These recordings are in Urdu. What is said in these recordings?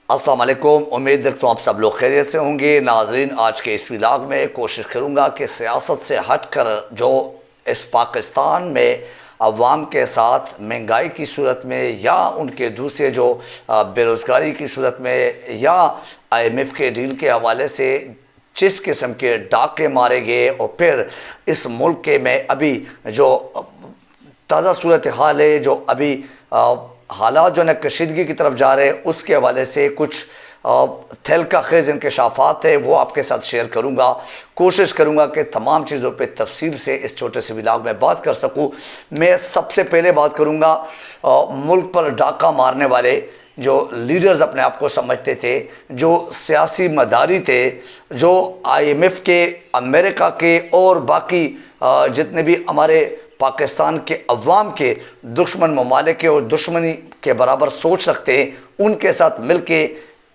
السلام علیکم، امید رکھتا ہوں آپ سب لوگ خیریت سے ہوں گے۔ ناظرین، آج کے اس ولاگ میں کوشش کروں گا کہ سیاست سے ہٹ کر جو اس پاکستان میں عوام کے ساتھ مہنگائی کی صورت میں یا ان کے دوسرے جو بے روزگاری کی صورت میں یا IMF کے ڈیل کے حوالے سے جس قسم کے ڈاکے مارے گئے، اور پھر اس ملک کے میں ابھی جو تازہ صورتحال ہے، جو ابھی حالات جو ہے کشیدگی کی طرف جا رہے ہیں، اس کے حوالے سے کچھ تہلکہ خیز انکشافات ہے، وہ آپ کے ساتھ شیئر کروں گا۔ کوشش کروں گا کہ تمام چیزوں پہ تفصیل سے اس چھوٹے سے ولاگ میں بات کر سکوں۔ میں سب سے پہلے بات کروں گا ملک پر ڈاکہ مارنے والے جو لیڈرز اپنے آپ کو سمجھتے تھے، جو سیاسی مداری تھے، جو IMF کے، امریکہ کے اور باقی جتنے بھی ہمارے پاکستان کے عوام کے دشمن ممالک اور دشمنی کے برابر سوچ رکھتے ہیں، ان کے ساتھ مل کے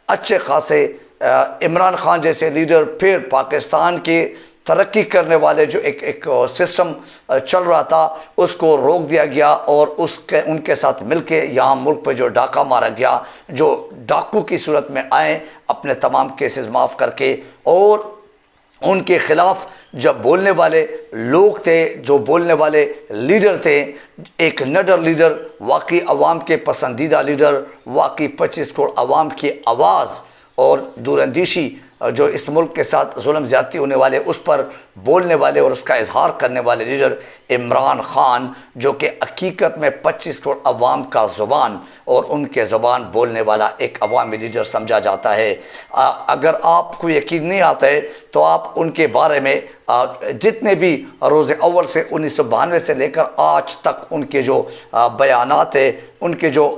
اچھے خاصے عمران خان جیسے لیڈر، پھر پاکستان کے ترقی کرنے والے جو ایک سسٹم چل رہا تھا، اس کو روک دیا گیا، اور ان کے ساتھ مل کے یہاں ملک پہ جو ڈاکہ مارا گیا، جو ڈاکو کی صورت میں آئیں اپنے تمام کیسز معاف کر کے، اور ان کے خلاف جب بولنے والے لوگ تھے، جو بولنے والے لیڈر تھے، ایک نڈر لیڈر، واقعی عوام کے پسندیدہ لیڈر، واقعی 25 کروڑ عوام کی آواز اور دور اندیشی جو اس ملک کے ساتھ ظلم زیادتی ہونے والے اس پر بولنے والے اور اس کا اظہار کرنے والے لیڈر عمران خان، جو کہ حقیقت میں 25 کروڑ عوام کا زبان اور ان کے زبان بولنے والا ایک عوامی لیڈر سمجھا جاتا ہے۔ اگر آپ کو یقین نہیں آتا ہے تو آپ ان کے بارے میں جتنے بھی روز اول سے 1992 سے لے کر آج تک ان کے جو بیانات ہیں، ان کے جو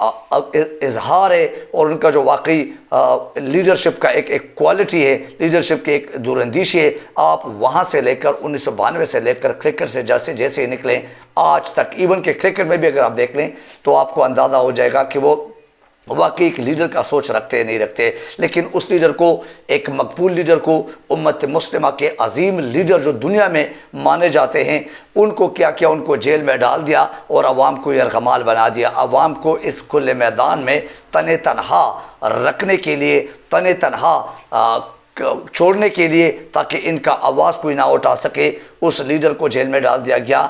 اظہار ہے، اور ان کا جو واقعی لیڈرشپ کا ایک کوالٹی ہے، لیڈرشپ کی ایک دور اندیشی ہے، آپ وہاں سے لے کر 1992 سے لے کر کرکٹ سے جیسے نکلیں آج تک، ایون کہ کرکٹ میں بھی اگر آپ دیکھ لیں تو آپ کو اندازہ ہو جائے گا کہ وہ واقعی ایک لیڈر کا سوچ رکھتے نہیں رکھتے۔ لیکن اس لیڈر کو، ایک مقبول لیڈر کو، امت مسلمہ کے عظیم لیڈر جو دنیا میں مانے جاتے ہیں، ان کو کیا کیا، ان کو جیل میں ڈال دیا اور عوام کو یرغمال بنا دیا، عوام کو اس کھلے میدان میں تن تنہا رکھنے کے لیے، تن تنہا چھوڑنے کے لیے، تاکہ ان کا آواز کوئی نہ اٹھا سکے، اس لیڈر کو جیل میں ڈال دیا گیا۔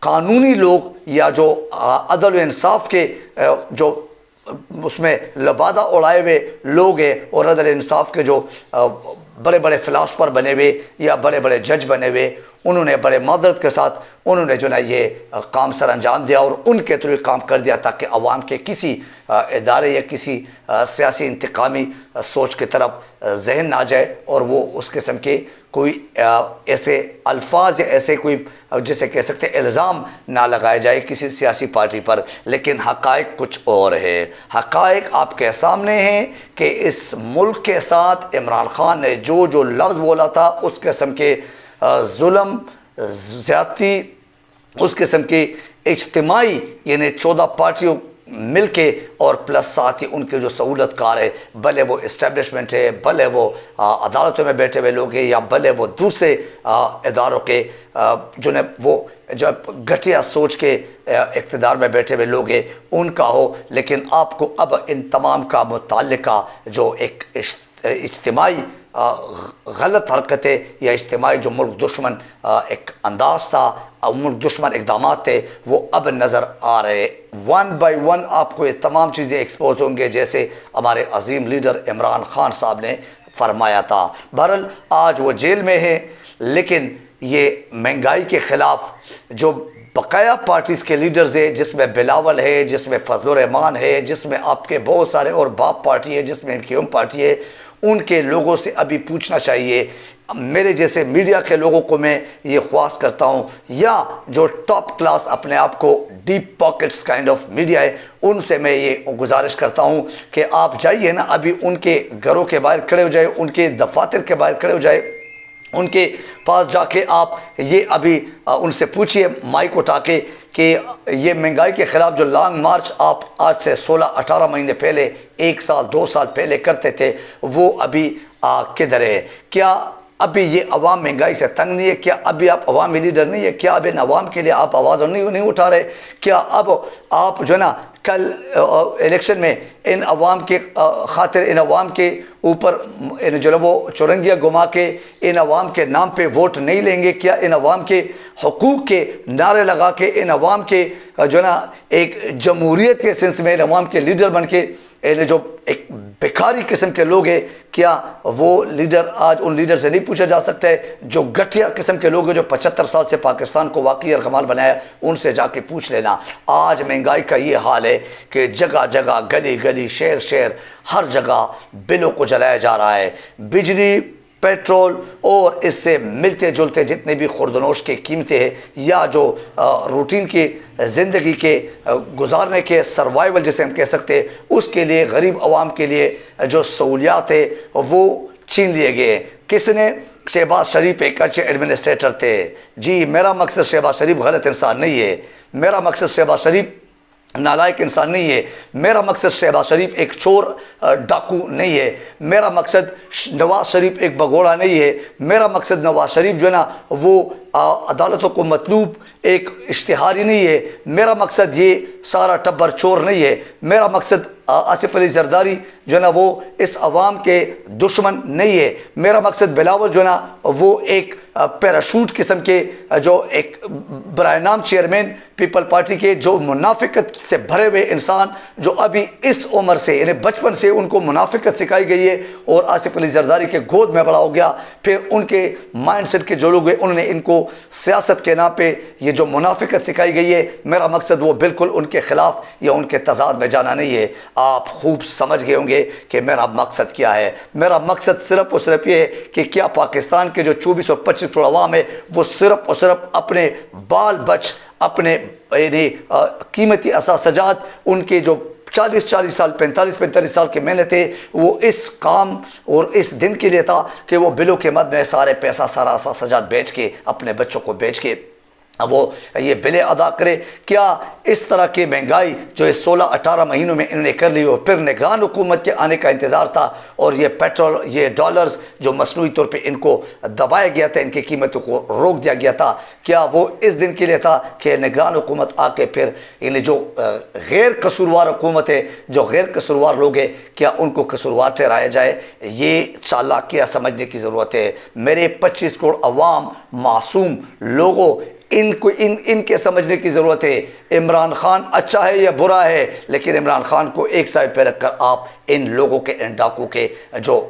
قانونی لوگ یا جو عدل و انصاف کے جو اس میں لبادہ اڑائے ہوئے لوگ ہیں، اور عدل انصاف کے جو بڑے بڑے فلاسفر بنے ہوئے یا بڑے بڑے جج بنے ہوئے، انہوں نے بڑے معذرت کے ساتھ انہوں نے جو نا یہ کام سر انجام دیا، اور ان کے تھرو کام کر دیا تاکہ عوام کے کسی ادارے یا کسی سیاسی انتقامی سوچ کی طرف ذہن نہ جائے، اور وہ اس قسم کے کوئی ایسے الفاظ یا ایسے کوئی جسے کہہ سکتے الزام نہ لگائے جائے کسی سیاسی پارٹی پر۔ لیکن حقائق کچھ اور ہے، حقائق آپ کے سامنے ہیں کہ اس ملک کے ساتھ عمران خان نے جو لفظ بولا تھا، اس قسم کے ظلم زیادتی، اس قسم کی اجتماعی، یعنی 14 پارٹیوں مل کے اور پلس ساتھ ہی ان کے جو سہولت کار ہے، بھلے وہ اسٹیبلشمنٹ ہے، بھلے وہ عدالتوں میں بیٹھے ہوئے لوگ ہیں، یا بھلے وہ دوسرے اداروں کے وہ جو گھٹیا سوچ کے اقتدار میں بیٹھے ہوئے لوگ ہیں، ان کا ہو۔ لیکن آپ کو اب ان تمام کا متعلقہ جو ایک اجتماعی غلط حرکتیں یا اجتماعی جو ملک دشمن ایک انداز تھا، ملک دشمن اقدامات تھے، وہ اب نظر آ رہے۔ ون بائی ون آپ کو یہ تمام چیزیں ایکسپوز ہوں گے، جیسے ہمارے عظیم لیڈر عمران خان صاحب نے فرمایا تھا۔ بہرحال آج وہ جیل میں ہے، لیکن یہ مہنگائی کے خلاف جو بقایا پارٹیز کے لیڈرز ہیں، جس میں بلاول ہے، جس میں فضل الرحمان ہے، جس میں آپ کے بہت سارے، اور باپ پارٹی ہے جس میں انقیوم پارٹی ہے، ان کے لوگوں سے ابھی پوچھنا چاہیے۔ میرے جیسے میڈیا کے لوگوں کو میں یہ خواست کرتا ہوں، یا جو ٹاپ کلاس اپنے آپ کو deep pockets kind of media ہے، ان سے میں یہ گزارش کرتا ہوں کہ آپ جائیے نا، ابھی ان کے گھروں کے باہر کھڑے ہو جائے، ان کے دفاتر کے باہر کھڑے ہو جائے، ان کے پاس جا کے آپ یہ ابھی ان سے پوچھئے مائک اٹھا کے کہ یہ مہنگائی کے خلاف جو لانگ مارچ آپ آج سے 16-18 مہینے پہلے، 1 سال 2 سال پہلے کرتے تھے، وہ ابھی کدھر ہے؟ کیا ابھی یہ عوام مہنگائی سے تنگ نہیں ہے؟ کیا ابھی آپ عوامی لیڈر نہیں ہے؟ کیا اب ان عوام کے لیے آپ آواز نہیں اٹھا رہے؟ کیا اب آپ جو ہے نا کل الیکشن میں ان عوام کے خاطر ان عوام کے اوپر جو ہے وہ چورنگیاں گما کے ان عوام کے نام پہ ووٹ نہیں لیں گے؟ کیا ان عوام کے حقوق کے نعرے لگا کے ان عوام کے جو ہے نا ایک جمہوریت کے سنس میں ان عوام کے لیڈر بن کے جو ایک بیکاری قسم کے لوگ ہیں، کیا وہ لیڈر آج ان لیڈر سے نہیں پوچھا جا سکتا ہے جو گھٹیا قسم کے لوگ ہیں جو 75 سال سے پاکستان کو واقعی ارغمال بنایا؟ ان سے جا کے پوچھ لینا۔ آج مہنگائی کا یہ حال ہے کہ جگہ جگہ گلی گلی شہر شہر ہر جگہ بلوں کو جلایا جا رہا ہے۔ بجلی، پیٹرول اور اس سے ملتے جلتے جتنے بھی خوردنوش کی قیمتیں ہیں یا جو روٹین کی زندگی کے گزارنے کے سروائیول جسے ہم کہہ سکتے ہیں، اس کے لیے غریب عوام کے لیے جو سہولیات ہے وہ چھین لیے گئے ہیں۔ کس نے؟ شہباز شریف ایک اچھے ایڈمنسٹریٹر تھے۔ جی، میرا مقصد شہباز شریف غلط انسان نہیں ہے، میرا مقصد شہباز شریف نالائق انسان نہیں ہے، میرا مقصد شہباز شریف ایک چور ڈاکو نہیں ہے، میرا مقصد نواز شریف ایک بگوڑا نہیں ہے، میرا مقصد نواز شریف جو ہے نا وہ عدالتوں کو مطلوب ایک اشتہاری نہیں ہے، میرا مقصد یہ سارا ٹبر چور نہیں ہے، میرا مقصد آصف علی زرداری جو ہے نا وہ اس عوام کے دشمن نہیں ہے، میرا مقصد بلاول جو ہے نا وہ ایک پیراشوٹ قسم کے جو ایک برائے نام چیئرمین پیپل پارٹی کے جو منافقت سے بھرے ہوئے انسان جو ابھی اس عمر سے یعنی بچپن سے ان کو منافقت سکھائی گئی ہے اور آصف علی زرداری کے گود میں بڑا ہو گیا، پھر ان کے مائنڈ سیٹ کے جو لوگ ہیں انہوں نے ان کو سیاست کے نام پہ یہ جو منافقت سکھائی گئی ہے، میرا مقصد وہ بالکل ان کے خلاف یا ان کے تضاد میں جانا نہیں ہے۔ آپ خوب سمجھ گئے ہوں گے کہ میرا مقصد کیا ہے۔ میرا مقصد صرف اور صرف یہ ہے کہ کیا پاکستان کے جو 24 اور 25 کروڑ عوام ہے وہ صرف اور صرف اپنے بال بچ اپنے قیمتی اثاثجات ان کے جو 40 سال 45 سال کی محنت ہے وہ اس کام اور اس دن کے لیے تھا کہ وہ بلوں کے مد میں سارے پیسہ سارا اثاثجات بیچ کے اپنے بچوں کو بیچ کے وہ یہ بلیں ادا کرے؟ کیا اس طرح کی مہنگائی جو اس 16-18 مہینوں میں انہوں نے کر لی اور پھر نگران حکومت کے آنے کا انتظار تھا اور یہ پیٹرول یہ ڈالرز جو مصنوعی طور پہ ان کو دبایا گیا تھا، ان کی قیمتوں کو روک دیا گیا تھا، کیا وہ اس دن کے لیے تھا کہ نگران حکومت آ کے پھر یعنی جو غیر قصوروار حکومت ہے، جو غیر قصوروار لوگ ہیں، کیا ان کو قصوروار ٹھہرایا جائے؟ یہ چالاکیاں سمجھنے کی ضرورت ہے۔ میرے 25 کروڑ عوام معصوم لوگوں ان کے سمجھنے کی ضرورت ہے۔ عمران خان اچھا ہے یا برا ہے، لیکن عمران خان کو ایک سائڈ پہ رکھ کر آپ ان لوگوں کے ان ڈاکو کے جو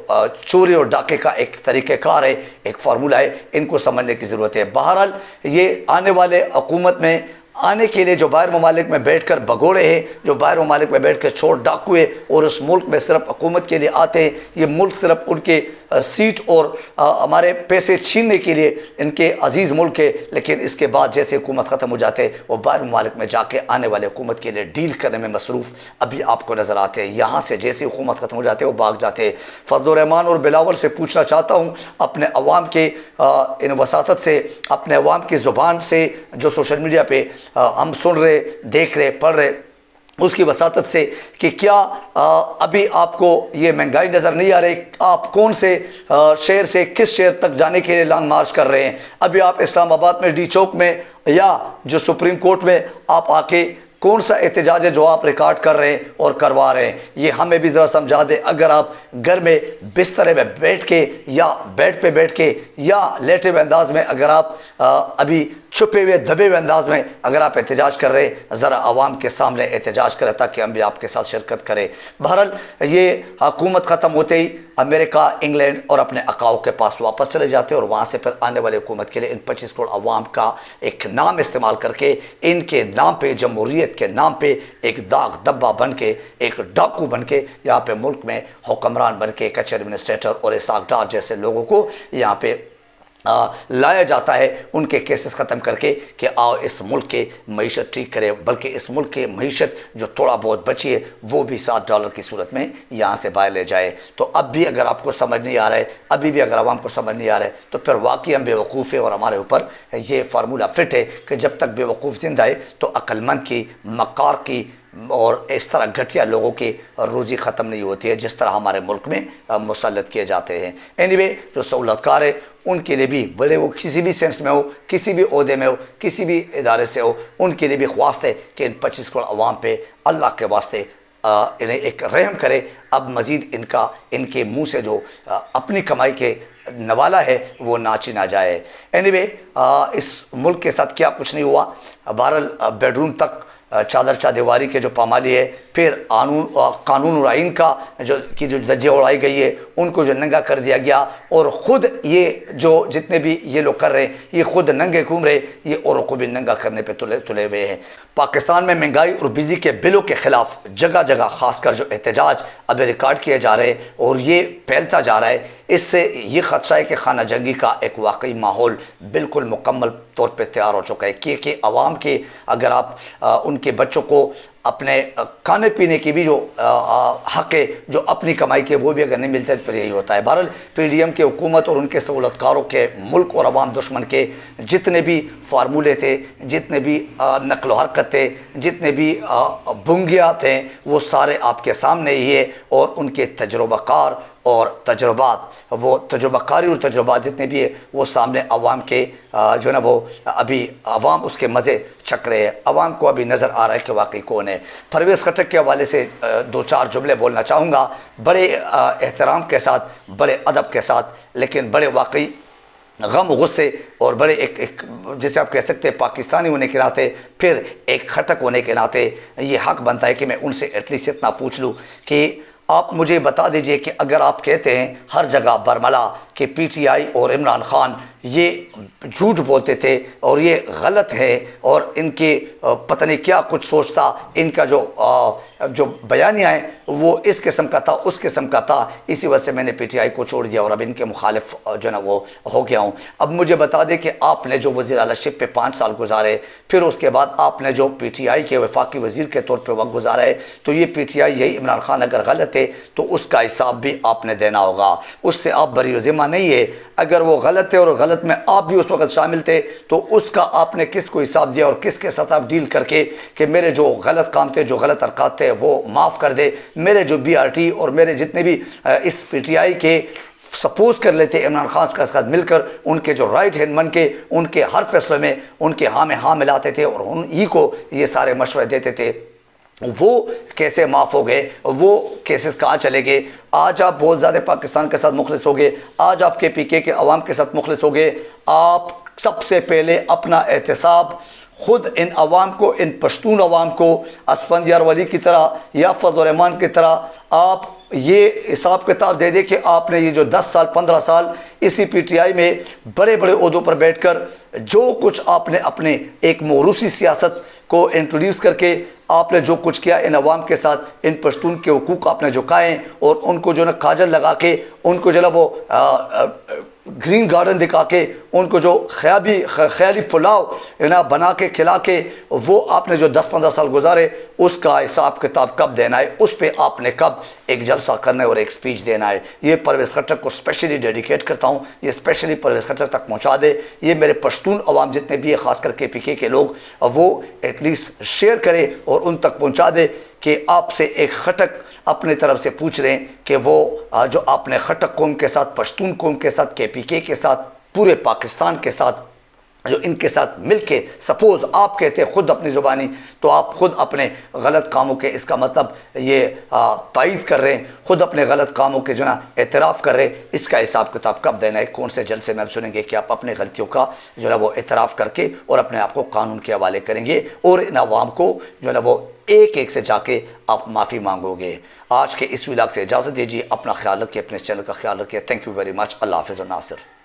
چوری اور ڈاکے کا ایک طریقہ کار ہے، ایک فارمولہ ہے، ان کو سمجھنے کی ضرورت ہے۔ بہرحال یہ آنے والے حکومت میں آنے کے لیے جو باہر ممالک میں بیٹھ کر بگوڑے ہیں، جو باہر ممالک میں بیٹھ کر چور ڈاکو ہیں اور اس ملک میں صرف حکومت کے لیے آتے ہیں، یہ ملک صرف ان کے سیٹ اور ہمارے پیسے چھیننے کے لیے ان کے عزیز ملک ہے، لیکن اس کے بعد جیسے حکومت ختم ہو جاتے ہیں وہ باہر ممالک میں جا کے آنے والے حکومت کے لیے ڈیل کرنے میں مصروف ابھی آپ کو نظر آتے ہیں۔ یہاں سے جیسے حکومت ختم ہو جاتے ہیں وہ بھاگ جاتے ہیں۔ فضل الرحمان اور بلاول سے پوچھنا چاہتا ہوں اپنے عوام کے ان وساطت سے، اپنے عوام کی زبان سے جو سوشل میڈیا پہ ہم سن رہے، دیکھ رہے، پڑھ رہے، اس کی وساطت سے کہ کیا ابھی آپ کو یہ مہنگائی نظر نہیں آ رہی؟ آپ کون سے شہر سے کس شہر تک جانے کے لیے لانگ مارچ کر رہے ہیں؟ ابھی آپ اسلام آباد میں ڈی چوک میں یا جو سپریم کورٹ میں آپ آ کے کون سا احتجاج ہے جو آپ ریکارڈ کر رہے ہیں اور کروا رہے ہیں؟ یہ ہمیں بھی ذرا سمجھا دیں۔ اگر آپ گھر میں بسترے میں بیٹھ کے یا بیڈ پہ بیٹھ کے یا لیٹے ہوئے انداز میں اگر آپ ابھی چھپے ہوئے دبے ہوئے انداز میں اگر آپ احتجاج کر رہے ہیں، ذرا عوام کے سامنے احتجاج کریں تاکہ ہم بھی آپ کے ساتھ شرکت کریں۔ بہرحال یہ حکومت ختم ہوتے ہی امریکہ، انگلینڈ اور اپنے اقاؤں کے پاس واپس چلے جاتے ہیں اور وہاں سے پھر آنے والے حکومت کے لیے ان 25 کروڑ عوام کا ایک نام استعمال کر کے ان کے نام پہ، جمہوریت کے نام پہ ایک داغ دبا بن کے، ایک ڈاکو بن کے یہاں پہ ملک میں حکمران بن کے ایک اچھے ایڈمنسٹریٹر اور اسحاق ڈار جیسے لوگوں کو یہاں پہ لایا جاتا ہے، ان کے کیسز ختم کر کے کہ آؤ اس ملک کے معیشت ٹھیک کرے، بلکہ اس ملک کے معیشت جو تھوڑا بہت بچی ہے وہ بھی $7 کی صورت میں یہاں سے باہر لے جائے۔ تو اب بھی اگر آپ کو سمجھ نہیں آ رہا ہے، ابھی بھی اگر عوام کو سمجھ نہیں آ رہا ہے تو پھر واقعی ہم بے وقوف ہیں اور ہمارے اوپر یہ فارمولہ فٹ ہے کہ جب تک بے وقوف زندہ ہے تو عقل مند کی، مکار کی اور اس طرح گھٹیا لوگوں کی روزی ختم نہیں ہوتی ہے جس طرح ہمارے ملک میں مسلط کیے جاتے ہیں۔ اینیوے جو سہولت کار ہے ان کے لیے بھی بڑے وہ کسی بھی سینس میں ہو، کسی بھی عہدے میں ہو، کسی بھی ادارے سے ہو، ان کے لیے بھی خواست ہے کہ ان 25 کروڑ عوام پہ اللہ کے واسطے انہیں ایک رحم کرے۔ اب مزید ان کے منہ سے جو اپنی کمائی کے نوالا ہے وہ نہ چھینا جائے۔ اینیوے اس ملک کے ساتھ کیا کچھ نہیں ہوا، بہرحال بیڈ روم تک چادر چادیواری کے جو پامالی ہے، پھر قانون اور آئین کا جو دھجے اڑائی گئی ہے ان کو جو ننگا کر دیا گیا، اور خود یہ جو جتنے بھی یہ لوگ کر رہے ہیں یہ خود ننگے گھوم رہے، یہ اوروں کو بھی ننگا کرنے پہ تلے ہوئے ہیں۔ پاکستان میں مہنگائی اور بجلی کے بلوں کے خلاف جگہ جگہ خاص کر جو احتجاج اب ریکارڈ کیے جا رہے ہیں اور یہ پھیلتا جا رہا ہے، اس سے یہ خدشہ ہے کہ خانہ جنگی کا ایک واقعی ماحول بالکل مکمل طور پہ تیار ہو چکا ہے، کہ عوام کے اگر آپ ان کے بچوں کو اپنے کھانے پینے کی بھی جو حق ہے جو اپنی کمائی کے وہ بھی اگر نہیں ملتے تو پھر یہی ہوتا ہے۔ بہرحال پی ڈی ایم کے حکومت اور ان کے سہولت کاروں کے ملک اور عوام دشمن کے جتنے بھی فارمولے تھے، جتنے بھی نقل و حرکت تھے، جتنے بھی بنگیات تھے، وہ سارے آپ کے سامنے ہی ہے، اور ان کے تجربہ کار اور تجربات، وہ تجربہ کاری اور تجربات جتنے بھی ہیں وہ سامنے عوام کے جو ہے نا وہ ابھی عوام اس کے مزے چکھ رہے ہیں، عوام کو ابھی نظر آ رہا ہے کہ واقعی کون ہے۔ پرویز خٹک کے حوالے سے دو چار جملے بولنا چاہوں گا، بڑے احترام کے ساتھ، بڑے ادب کے ساتھ، لیکن بڑے واقعی غم غصے اور بڑے ایک جیسے آپ کہہ سکتے ہیں پاکستانی ہونے کے ناطے، پھر ایک خٹک ہونے کے ناطے یہ حق بنتا ہے کہ میں ان سے ایٹ لیسٹ اتنا پوچھ لوں کہ آپ مجھے بتا دیجئے کہ اگر آپ کہتے ہیں ہر جگہ برملا کہ پی ٹی آئی اور عمران خان یہ جھوٹ بولتے تھے اور یہ غلط ہے اور ان کے پتہ نہیں کیا کچھ سوچتا، ان کا جو بیانیہ ہے وہ اس قسم کا تھا اس قسم کا تھا، اسی وجہ سے میں نے پی ٹی آئی کو چھوڑ دیا اور اب ان کے مخالف جو ہے نا وہ ہو گیا ہوں۔ اب مجھے بتا دیں کہ آپ نے جو وزیر اعلیٰ شپ پہ 5 سال گزارے، پھر اس کے بعد آپ نے جو پی ٹی آئی کے وفاقی وزیر کے طور پہ وقت گزارا ہے، تو یہ پی ٹی آئی یہی عمران خان اگر غلط ہے تو اس کا حساب بھی آپ نے دینا ہوگا، اس سے آپ بری ذمہ نہیں ہے۔ اگر وہ غلط ہے اور غلط میں آپ بھی اس وقت شامل تھے تو اس کا آپ نے کس کو حساب دیا اور کس کے ساتھ آپ ڈیل کر کے کہ میرے جو غلط کام تھے، جو غلط حرکات تھے وہ معاف کر دے، میرے جو بی آر ٹی اور میرے جتنے بھی اس پی ٹی آئی کے سپوز کر لیتے عمران خان کے ساتھ مل کر ان کے جو رائٹ ہینڈ بن کے ان کے ہر فیصلے میں ان کے ہاں میں ہاں ملاتے تھے اور انہی کو یہ سارے مشورے دیتے تھے، وہ کیسے معاف ہو گئے، وہ کیسز کہاں چلے گئے؟ آج آپ بہت زیادہ پاکستان کے ساتھ مخلص ہو گئے، آج آپ کے پی کے عوام کے ساتھ مخلص ہو گئے۔ آپ سب سے پہلے اپنا احتساب خود ان عوام کو، ان پشتون عوام کو اسفندیار ولی کی طرح یا فضل الرحمان کی طرح آپ یہ حساب کتاب دے دے کہ آپ نے یہ جو 10 سال 15 سال اسی پی ٹی آئی میں بڑے بڑے عہدوں پر بیٹھ کر جو کچھ آپ نے اپنے ایک موروثی سیاست کو انٹروڈیوس کر کے آپ نے جو کچھ کیا ان عوام کے ساتھ، ان پشتون کے حقوق آپ نے جو کھائے اور ان کو جو نا کاجل لگا کے ان کو جو نا وہ گرین گارڈن دکھا کے ان کو جو خیالی پلاؤ بنا کے کھلا کے وہ آپ نے جو 10-15 سال گزارے، اس کا حساب کتاب کب دینا ہے، اس پہ آپ نے کب ایک جلسہ کرنا ہے اور ایک سپیچ دینا ہے۔ یہ پرویز خٹک کو اسپیشلی ڈیڈیکیٹ کرتا ہوں، یہ اسپیشلی پرویز خٹک تک پہنچا دے، یہ میرے پشتون عوام جتنے بھی ہیں خاص کر کے پی کے لوگ وہ ایٹ لیسٹ شیئر کرے اور ان تک پہنچا دے کہ آپ سے ایک خٹک اپنے طرف سے پوچھ رہے ہیں کہ وہ جو آپ نے خٹک قوم کے ساتھ، پشتون قوم کے ساتھ، کے پی کے ساتھ، پورے پاکستان کے ساتھ جو ان کے ساتھ مل کے سپوز آپ کہتے ہیں خود اپنی زبانی، تو آپ خود اپنے غلط کاموں کے اس کا مطلب یہ تائید کر رہے ہیں، خود اپنے غلط کاموں کے جو نا اعتراف کر رہے ہیں، اس کا حساب کتاب کب دینا ہے؟ کون سے جلسے میں اب سنیں گے کہ آپ اپنے غلطیوں کا جو ہے وہ اعتراف کر کے اور اپنے آپ کو قانون کے حوالے کریں گے اور ان عوام کو جو ہے نا وہ ایک ایک سے جا کے آپ معافی مانگو گے۔ آج کے اس ولاگ سے اجازت دیجیے، اپنا خیال رکھیے، اپنے اس چینل کا خیال رکھیے۔ Thank you very much. اللہ حافظ و ناصر۔